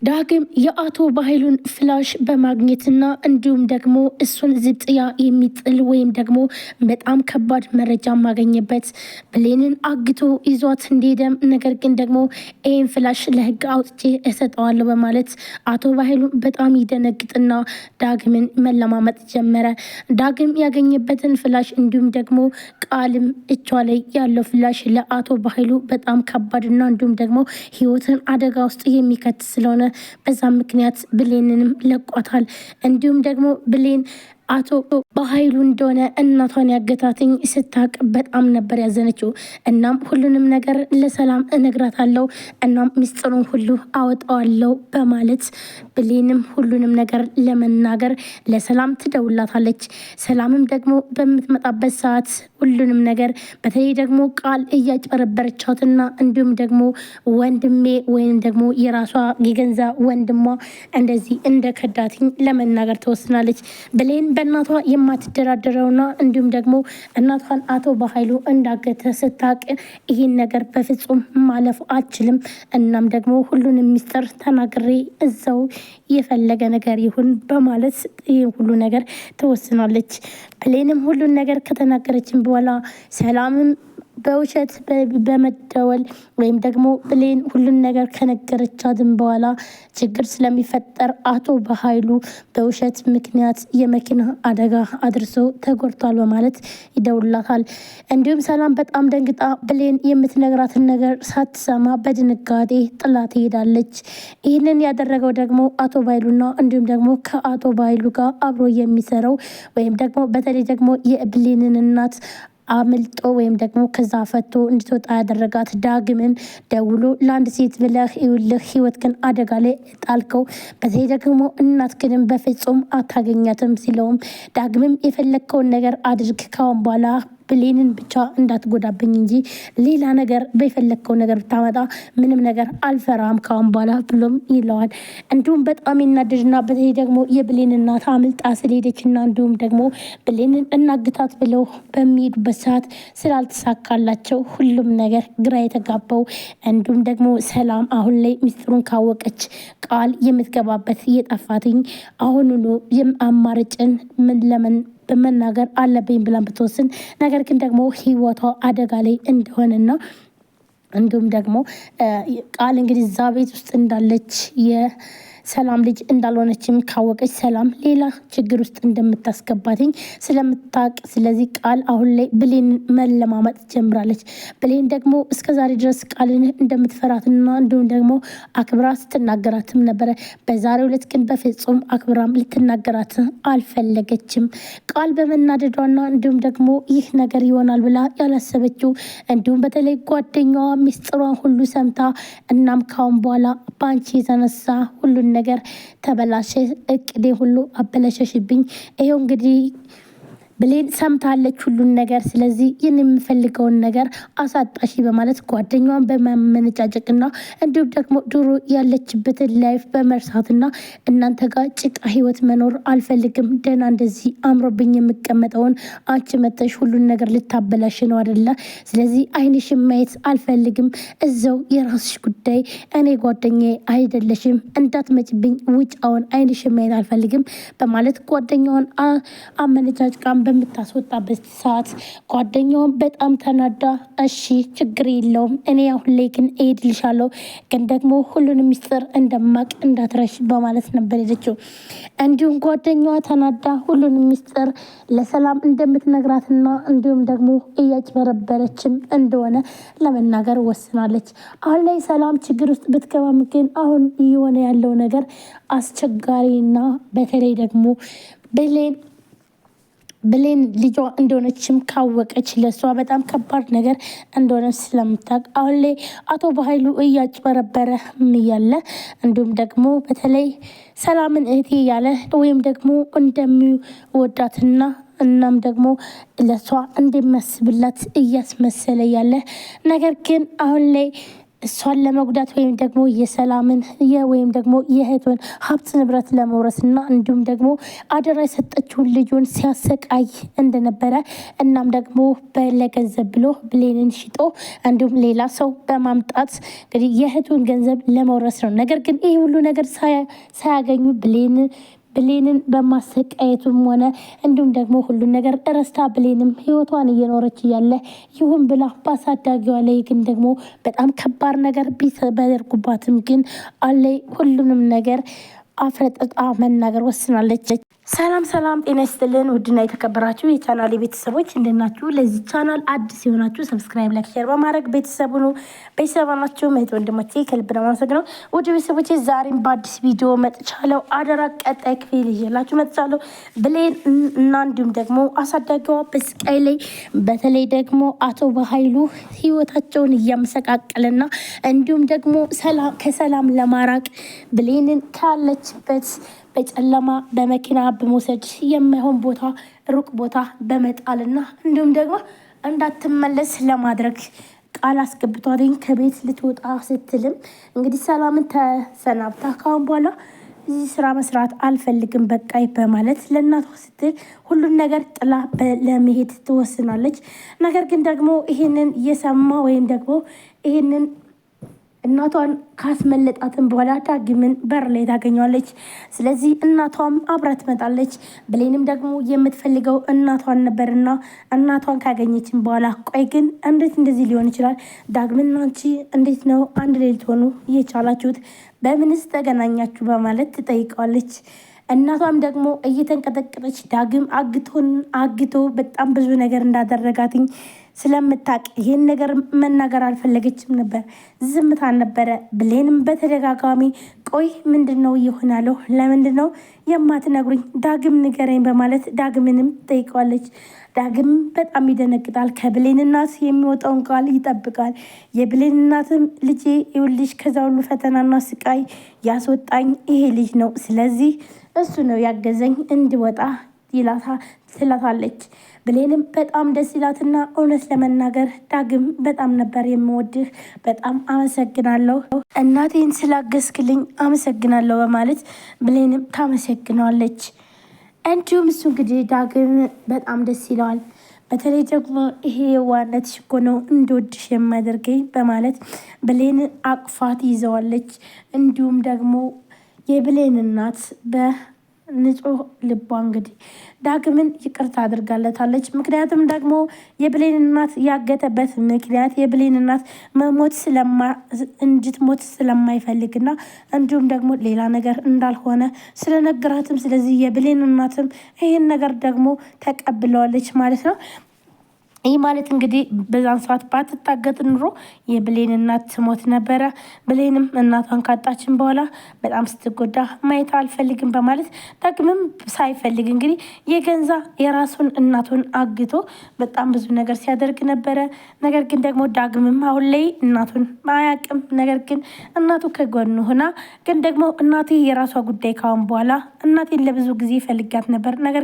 ዳግም የአቶ በኃይሉን ፍላሽ በማግኘትና እንዲሁም ደግሞ እሱን ዝብጥያ የሚጥል ወይም ደግሞ በጣም ከባድ መረጃ ማገኘበት ብሌንን አግቶ ይዟት እንደሄደም ነገር ግን ደግሞ ይህን ፍላሽ ለህግ አውጥቼ እሰጠዋለሁ በማለት አቶ በኃይሉ በጣም ይደነግጥና ዳግምን መለማመጥ ጀመረ። ዳግም ያገኘበትን ፍላሽ እንዲሁም ደግሞ ቃልም እቿ ላይ ያለው ፍላሽ ለአቶ በኃይሉ በጣም ከባድና እንዲሁም ደግሞ ህይወትን አደጋ ውስጥ የሚከት ስለሆነ በዛ ምክንያት ብሌንንም ለቋታል። እንዲሁም ደግሞ ብሌን አቶ በኃይሉ እንደሆነ እናቷን ያገታትኝ ስታቅ በጣም ነበር ያዘነችው። እናም ሁሉንም ነገር ለሰላም እነግራታለሁ፣ እናም ሚስጥሩን ሁሉ አወጣዋለሁ በማለት ብሌንም ሁሉንም ነገር ለመናገር ለሰላም ትደውላታለች። ሰላምም ደግሞ በምትመጣበት ሰዓት ሁሉንም ነገር በተለይ ደግሞ ቃል እያጭበረበረቻትና እንዲሁም ደግሞ ወንድሜ ወይም ደግሞ የራሷ የገንዛ ወንድሟ እንደዚህ እንደ ከዳትኝ ለመናገር ትወስናለች። ብሌን በእናቷ የማትደራደረውና እንዲሁም ደግሞ እናቷን አቶ በኃይሉ እንዳገተ ስታቅ ይህን ነገር በፍጹም ማለፍ አችልም፣ እናም ደግሞ ሁሉንም ሚስጥር ተናግሬ እዛው የፈለገ ነገር ይሁን በማለት ይህን ሁሉ ነገር ትወስናለች። ብሌንም ሁሉን ነገር ከተናገረችን በኋላ ሰላምም በውሸት በመደወል ወይም ደግሞ ብሌን ሁሉን ነገር ከነገረቻትም በኋላ ችግር ስለሚፈጠር አቶ በኃይሉ በውሸት ምክንያት የመኪና አደጋ አድርሶ ተጎድቷል በማለት ይደውላታል። እንዲሁም ሰላም በጣም ደንግጣ ብሌን የምትነግራትን ነገር ሳትሰማ በድንጋጤ ጥላ ትሄዳለች። ይህንን ያደረገው ደግሞ አቶ በኃይሉና እንዲሁም ደግሞ ከአቶ በኃይሉ ጋር አብሮ የሚሰራው ወይም ደግሞ በተለይ ደግሞ የብሌንን እናት አምልጦ ወይም ደግሞ ከዛ ፈቶ እንድትወጣ ያደረጋት ዳግምን ደውሎ ለአንድ ሴት ብለህ ይውልህ ህይወት ግን አደጋ ላይ ጣልከው፣ በዚህ ደግሞ እናት ግንም በፍጹም አታገኛትም ሲለውም ዳግምም የፈለግከውን ነገር አድርግ ካሁን በኋላ ብሌንን ብቻ እንዳትጎዳብኝ እንጂ ሌላ ነገር በፈለግከው ነገር ብታመጣ ምንም ነገር አልፈራም ካሁን በኋላ ብሎም ይለዋል። እንዲሁም በጣም ይናደድና በተለይ ደግሞ የብሌን እናት አምልጣ ስለሄደችና እንዲሁም ደግሞ ብሌንን እናግታት ብለው በሚሄዱበት ሰዓት ስላልተሳካላቸው ሁሉም ነገር ግራ የተጋባው እንዲሁም ደግሞ ሰላም አሁን ላይ ሚስጥሩን ካወቀች ቃል የምትገባበት እየጠፋትኝ አሁኑኑ አማርጭን ምን ለምን በመናገር አለብኝ ብላን ብትወስን ነገር ግን ደግሞ ህይወቷ አደጋ ላይ እንደሆነና እንዲሁም ደግሞ ቃል እንግዲህ እዛ ቤት ውስጥ እንዳለች ሰላም ልጅ እንዳልሆነችም ካወቀች ሰላም ሌላ ችግር ውስጥ እንደምታስገባትኝ ስለምታውቅ ስለዚህ ቃል አሁን ላይ ብሌን መለማመጥ ጀምራለች። ብሌን ደግሞ እስከዛሬ ድረስ ቃልን እንደምትፈራትና እንዲሁም ደግሞ አክብራ ስትናገራትም ነበረ። በዛሬው ዕለት ግን በፍጹም አክብራም ልትናገራት አልፈለገችም። ቃል በመናደዷና እንዲሁም ደግሞ ይህ ነገር ይሆናል ብላ ያላሰበችው እንዲሁም በተለይ ጓደኛዋ ሚስጥሯን ሁሉ ሰምታ እናም ካሁን በኋላ በአንቺ የተነሳ ሁሉን ነገር ተበላሸ፣ እቅዴ ሁሉ አበላሸሽብኝ። ይሄው እንግዲህ ብሌን ሰምታለች ሁሉን ነገር። ስለዚህ ይህን የምፈልገውን ነገር አሳጣሽ በማለት ጓደኛዋን በማመነጫጨቅና እንዲሁም ደግሞ ድሮ ያለችበትን ላይፍ በመርሳትና እናንተ ጋር ጭቃ ህይወት መኖር አልፈልግም፣ ደህና እንደዚህ አምሮብኝ የምቀመጠውን አንቺ መተሽ ሁሉን ነገር ልታበላሽ ነው አደለ? ስለዚህ አይንሽን ማየት አልፈልግም፣ እዛው የራስሽ ጉዳይ፣ እኔ ጓደኛዬ አይደለሽም፣ እንዳትመጭብኝ፣ ውጭ፣ አሁን አይንሽን ማየት አልፈልግም በማለት ጓደኛዋን አመነጫጭቃን በምታስወጣበት ሰዓት ጓደኛውን በጣም ተናዳ እሺ ችግር የለውም እኔ አሁን ላይ ግን እሄድልሻለሁ፣ ግን ደግሞ ሁሉንም ሚስጥር እንደማቅ እንዳትረሽ በማለት ነበር ሄደችው። እንዲሁም ጓደኛዋ ተናዳ ሁሉንም ሚስጥር ለሰላም እንደምትነግራትና እንዲሁም ደግሞ እያጭበረበረችም እንደሆነ ለመናገር ወስናለች። አሁን ላይ ሰላም ችግር ውስጥ ብትገባም ግን አሁን እየሆነ ያለው ነገር አስቸጋሪና በተለይ ደግሞ ብሌን ልጇ እንደሆነችም ካወቀች ለሷ በጣም ከባድ ነገር እንደሆነ ስለምታውቅ አሁን ላይ አቶ በኃይሉ እያጭበረበረ እያለ እንዲሁም ደግሞ በተለይ ሰላምን እህቴ ያለ ወይም ደግሞ እንደሚወዳትና እናም ደግሞ ለሷ እንደሚያስብላት እያስመሰለ ያለ ነገር ግን አሁን ላይ እሷን ለመጉዳት ወይም ደግሞ የሰላምን ወይም ደግሞ የእህቱን ሀብት ንብረት ለመውረስና እንዲሁም ደግሞ አደራ የሰጠችውን ልጁን ሲያሰቃይ እንደነበረ እናም ደግሞ ለገንዘብ ብሎ ብሌንን ሽጦ እንዲሁም ሌላ ሰው በማምጣት እንግዲህ የእህቱን ገንዘብ ለመውረስ ነው። ነገር ግን ይህ ሁሉ ነገር ሳያገኙ ብሌንን በማሰቃየቱም ሆነ እንዲሁም ደግሞ ሁሉን ነገር እረስታ ብሌንም ህይወቷን እየኖረች እያለ ይሁን ብላ በአሳዳጊዋ ላይ ግን ደግሞ በጣም ከባድ ነገር ቢያደርጉባትም ግን አለይ ሁሉንም ነገር አፍረጥጣ መናገር ወስናለች። ሰላም ጤና ይስጥልን ውድና የተከበራችሁ የቻናል ቤተሰቦች እንደናችሁ። ለዚህ ቻናል አዲስ የሆናችሁ ሰብስክራይብ፣ ላይክ፣ ሼር በማድረግ ቤተሰቡ ነው። ቤተሰብ ናችሁ እህት ወንድሞቼ ከልብ ነው የማመሰግነው። ውድ ቤተሰቦቼ ዛሬም በአዲስ ቪዲዮ መጥቻለሁ። አደራ ቀጣይ ክፍል ይዤላችሁ መጥቻለሁ። ብሌን እና እንዲሁም ደግሞ አሳዳጊዋ በስቃይ ላይ በተለይ ደግሞ አቶ በኃይሉ ህይወታቸውን እያመሰቃቀልና እንዲሁም ደግሞ ከሰላም ለማራቅ ብሌንን ካለችበት በጨለማ በመኪና በመውሰድ የማይሆን ቦታ ሩቅ ቦታ በመጣልና እንዲሁም ደግሞ እንዳትመለስ ለማድረግ ቃል አስገብቷትኝ ከቤት ልትወጣ ስትልም እንግዲህ ሰላምን ተሰናብታ ካሁን በኋላ እዚህ ስራ መስራት አልፈልግም በቃይ በማለት ለእናቷ ስትል ሁሉን ነገር ጥላ ለመሄድ ትወስናለች። ነገር ግን ደግሞ ይህንን እየሰማ ወይም ደግሞ ይህንን እናቷን ካስመለጣትን በኋላ ዳግምን በር ላይ ታገኘዋለች። ስለዚህ እናቷም አብራ ትመጣለች። ብሌንም ደግሞ የምትፈልገው እናቷን ነበርና እናቷን ካገኘችን በኋላ ቆይ ግን እንዴት እንደዚህ ሊሆን ይችላል? ዳግምና አንቺ እንዴት ነው አንድ ላይ ልትሆኑ እየቻላችሁት? በምንስ ተገናኛችሁ? በማለት ትጠይቀዋለች። እናቷም ደግሞ እየተንቀጠቀጠች ዳግም አግቶ በጣም ብዙ ነገር እንዳደረጋትኝ ስለምታቅ ይሄን ነገር መናገር አልፈለገችም ነበር፣ ዝምታን ነበረ። ብሌንም በተደጋጋሚ ቆይ ምንድን ነው እየሆናለሁ? ለምንድን ነው የማትነግሩኝ? ዳግም ንገረኝ በማለት ዳግምንም ጠይቀዋለች። ዳግም በጣም ይደነግጣል። ከብሌን እናት የሚወጣውን ቃል ይጠብቃል። የብሌን እናትም ልጄ ይኸውልሽ ከዛ ሁሉ ፈተናና ስቃይ ያስወጣኝ ይሄ ልጅ ነው፣ ስለዚህ እሱ ነው ያገዘኝ እንድወጣ ትላታለች። ብሌንም በጣም ደስ ይላትና እውነት ለመናገር ዳግም በጣም ነበር የምወድህ፣ በጣም አመሰግናለሁ፣ እናቴን ስላገዝክልኝ አመሰግናለሁ በማለት ብሌንም ታመሰግነዋለች። እንዲሁም እሱ እንግዲህ ዳግም በጣም ደስ ይለዋል። በተለይ ደግሞ ይሄ የዋህነትሽ እኮ ነው እንድወድሽ የማያደርገኝ በማለት ብሌን አቅፋት ይዘዋለች። እንዲሁም ደግሞ የብሌን እናት ንጹህ ልቧ እንግዲህ ዳግምን ይቅርታ አድርጋለታለች። ምክንያቱም ደግሞ የብሌን እናት ያገተበት ምክንያት የብሌን እናት እንድትሞት ስለማይፈልግና እንዲሁም ደግሞ ሌላ ነገር እንዳልሆነ ስለነገራትም ስለዚህ የብሌን እናትም ይህን ነገር ደግሞ ተቀብለዋለች ማለት ነው። ይህ ማለት እንግዲህ በዛን ሰዓት ባትታገት ኑሮ የብሌን እናት ትሞት ነበረ። ብሌንም እናቷን ካጣችን በኋላ በጣም ስትጎዳ ማየት አልፈልግም በማለት ዳግምም ሳይፈልግ እንግዲህ የራሱን እናቱን አግቶ በጣም ብዙ ነገር ሲያደርግ ነበረ። ነገር ግን ደግሞ ዳግምም አሁን ላይ እናቱን አያውቅም። ነገር ግን እናቱ ከጎኑ ሆና ግን ደግሞ እናቴ የራሷ ጉዳይ ካሁን በኋላ እናቴን ለብዙ ጊዜ ፈልጋት ነበር ነገር